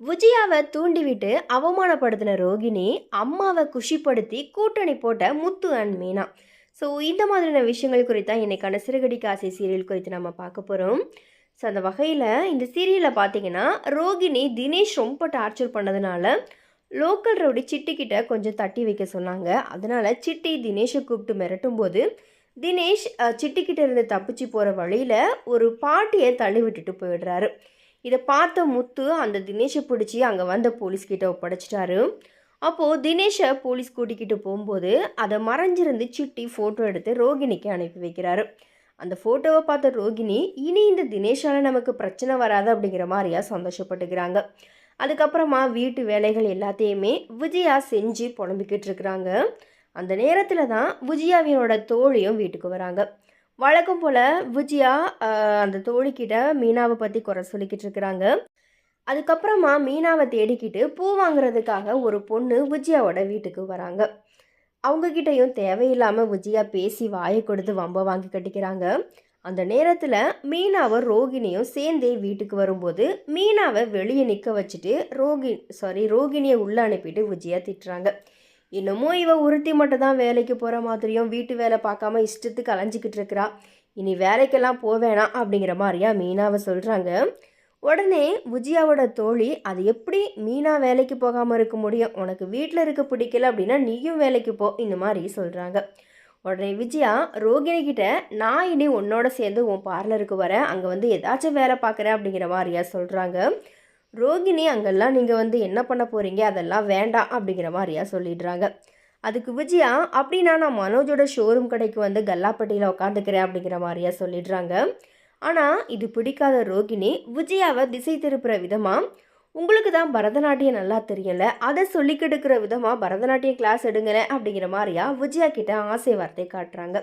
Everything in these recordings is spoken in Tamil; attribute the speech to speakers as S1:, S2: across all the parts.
S1: விஜயாவை தூண்டிவிட்டு அவமானப்படுத்தின ரோகிணி அம்மாவை குஷிப்படுத்தி கூட்டணி போட்ட முத்து அண்ட் மீனா. ஸோ இந்த மாதிரியான விஷயங்கள் குறித்தா இன்னைக்கான சிறுகடிக்க ஆசை சீரியல் குறித்து நம்ம பார்க்க போகிறோம். ஸோ அந்த வகையில் இந்த சீரியலில் பார்த்தீங்கன்னா ரோகிணி தினேஷ் ரொம்ப டார்ச்சர் பண்ணதுனால லோக்கல் ரவுடி சிட்டிக்கிட்ட கொஞ்சம் தட்டி வைக்க சொன்னாங்க. அதனால சிட்டி தினேஷை கூப்பிட்டு மிரட்டும் போது தினேஷ் சிட்டிக்கிட்ட இருந்து தப்பிச்சு போகிற வழியில் ஒரு பாட்டியை தள்ளி விட்டுட்டு போயிடுறாரு. இதை பார்த்த முத்து அந்த தினேஷை பிடிச்சி அங்கே வந்த போலீஸ்கிட்ட ஒப்படைச்சிட்டாரு. அப்போது தினேஷை போலீஸ் கூட்டிக்கிட்டு போகும்போது அதை மறைஞ்சிருந்து சிட்டி ஃபோட்டோ எடுத்து ரோகிணிக்கு அனுப்பி வைக்கிறாரு. அந்த ஃபோட்டோவை பார்த்த ரோகிணி இனி இந்த தினேஷால் நமக்கு பிரச்சனை வராது அப்படிங்கிற மாதிரியா சந்தோஷப்பட்டுக்கிறாங்க. அதுக்கப்புறமா வீட்டு வேலைகள் எல்லாத்தையுமே விஜயா செஞ்சு புலம்பிக்கிட்டு இருக்கிறாங்க. அந்த நேரத்தில் தான் விஜயாவினோட தோழியும் வீட்டுக்கு வராங்க. வழக்கம் போல் விஜயா அந்த தோழிக்கிட்ட மீனாவை பற்றி குறை சொல்லிக்கிட்டு இருக்கிறாங்க. அதுக்கப்புறமா மீனாவை தேடிக்கிட்டு பூ வாங்குறதுக்காக ஒரு பொண்ணு விஜயாவோட வீட்டுக்கு வராங்க. அவங்கக்கிட்டையும் தேவையில்லாமல் விஜயா பேசி வாயை கொடுத்து வம்ப வாங்கி கட்டிக்கிறாங்க. அந்த நேரத்தில் மீனாவை ரோகிணியும் சேர்ந்தே வீட்டுக்கு வரும்போது மீனாவை வெளியே நிற்க வச்சுட்டு ரோகிணியை உள்ளே அனுப்பிட்டு விஜயா திட்டுறாங்க. இன்னமும் இவ ஒருத்தி மட்டும் தான் வேலைக்கு போகிற மாதிரியும் வீட்டு வேலை பார்க்காம இஷ்டத்துக்கு அலைஞ்சிக்கிட்டு இருக்கிறா, இனி வேலைக்கெல்லாம் போவேணாம் அப்படிங்கிற மாதிரியா மீனாவை சொல்கிறாங்க. உடனே விஜயாவோட தோழி அது எப்படி மீனா வேலைக்கு போகாமல் இருக்க முடியும், உனக்கு வீட்டில் இருக்க பிடிக்கல அப்படின்னா நீயும் வேலைக்கு போ இந்த மாதிரி சொல்கிறாங்க. உடனே விஜயா ரோகிணிக்கிட்ட நான் இனி உன்னோட சேர்ந்து உன் பார்லருக்கு வரேன், அங்கே வந்து ஏதாச்சும் வேலை பார்க்குறேன் அப்படிங்கிற மாதிரியா சொல்கிறாங்க. ரோகிணி அங்கெல்லாம் நீங்கள் என்ன பண்ண போகிறீங்க, அதெல்லாம் வேண்டாம் அப்படிங்கிற மாதிரியா சொல்லிடுறாங்க. அதுக்கு விஜயா அப்படின்னா நான் மனோஜோட ஷோரூம் கடைக்கு வந்து கல்லாப்பட்டியில் உட்காந்துக்கிறேன் அப்படிங்கிற மாதிரியா சொல்லிடுறாங்க. ஆனால் இது பிடிக்காத ரோகிணி விஜயாவை திசை திருப்புற விதமாக உங்களுக்கு தான் பரதநாட்டியம் நல்லா தெரியல, அதை சொல்லி கெடுக்கிற விதமாக பரதநாட்டியம் கிளாஸ் எடுங்களேன் அப்படிங்கிற மாதிரியா விஜயா கிட்ட ஆசை வார்த்தை காட்டுறாங்க.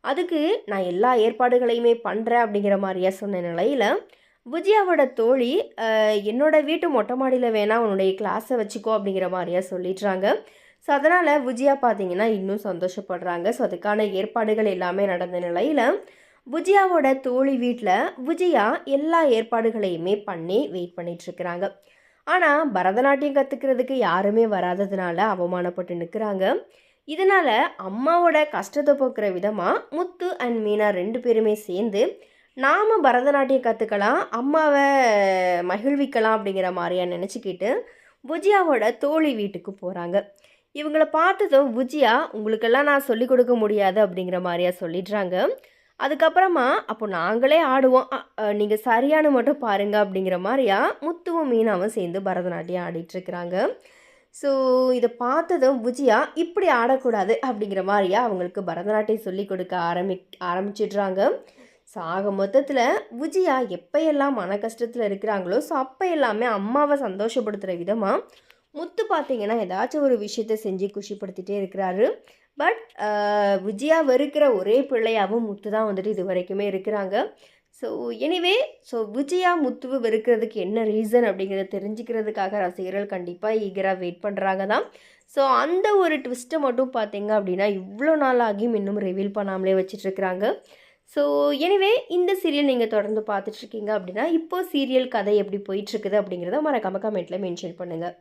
S1: அதுக்கு நான் எல்லா ஏற்பாடுகளையுமே பண்ணுறேன் அப்படிங்கிற மாதிரியா சொன்ன நிலையில் விஜயாவோட தோழி என்னோட வீட்டு மொட்டை மாடியில் வேணால் உன்னுடைய கிளாஸை வச்சுக்கோ அப்படிங்கிற மாதிரியா சொல்லிடுறாங்க. ஸோ அதனால் விஜயா பார்த்தீங்கன்னா இன்னும் சந்தோஷப்படுறாங்க. ஸோ அதுக்கான ஏற்பாடுகள் எல்லாமே நடந்த நிலையில் விஜயாவோட தோழி வீட்டில் விஜயா எல்லா ஏற்பாடுகளையுமே பண்ணி வெயிட் பண்ணிகிட்ருக்கிறாங்க. ஆனால் பரதநாட்டியம் கற்றுக்கிறதுக்கு யாருமே வராததுனால அவமானப்பட்டு நிற்கிறாங்க. இதனால் அம்மாவோட கஷ்டத்தை போக்குற விதமாக முத்து அண்ட் மீனா 2 பேருமே சேர்ந்து நாம் பரதநாட்டியம் கற்றுக்கலாம், அம்மாவை மகிழ்விக்கலாம் அப்படிங்கிற மாதிரியா நினச்சிக்கிட்டு விஜயாவோட தோழி வீட்டுக்கு போகிறாங்க. இவங்கள பார்த்ததும் விஜயா உங்களுக்கெல்லாம் நான் சொல்லிக் கொடுக்க முடியாது அப்படிங்கிற மாதிரியா சொல்லிடுறாங்க. அதுக்கப்புறமா அப்போ நாங்களே ஆடுவோம், நீங்கள் சரியான மட்டும் பாருங்க அப்படிங்கிற மாதிரியா முத்துவும் மீனாவும் சேர்ந்து பரதநாட்டியம் ஆடிட்டுருக்கிறாங்க. ஸோ இதை பார்த்ததும் விஜயா இப்படி ஆடக்கூடாது அப்படிங்கிற மாதிரியா அவங்களுக்கு பரதநாட்டியம் சொல்லி கொடுக்க ஆரம்பிச்சிடுறாங்க. ஸோ ஆக மொத்தத்தில் விஜயா எப்போயெல்லாம் மன கஷ்டத்தில் இருக்கிறாங்களோ ஸோ அப்போ எல்லாமே அம்மாவை சந்தோஷப்படுத்துகிற விதமாக முத்து பார்த்திங்கன்னா ஏதாச்சும் ஒரு விஷயத்தை செஞ்சு குஷிப்படுத்திகிட்டே இருக்கிறாரு. பட் விஜயா வெறுக்கிற ஒரே பிள்ளையாகவும் முத்து தான் வந்துட்டு இது வரைக்குமே இருக்கிறாங்க. ஸோ எனிவே விஜயா முத்துவை வெறுக்கிறதுக்கு என்ன ரீசன் அப்படிங்கிறத தெரிஞ்சுக்கிறதுக்காக ரசிகர்கள் கண்டிப்பாக ஈகராக வெயிட் பண்ணுறாங்க தான். ஸோ அந்த ஒரு ட்விஸ்ட்டை மட்டும் பார்த்திங்க அப்படின்னா இவ்வளோ நாள் ஆகியும் இன்னும் ரிவீல் பண்ணாமலே வச்சிட்ருக்கிறாங்க. ஸோ எனிவே இந்த சீரியல் நீங்கள் தொடர்ந்து பார்த்துட்ருக்கீங்க அப்படின்னா இப்போது சீரியல் கதை எப்படி போயிட்டுருக்குது அப்படிங்கிறத மறக்காம கமெண்ட்டில் மென்ஷன் பண்ணுங்கள்.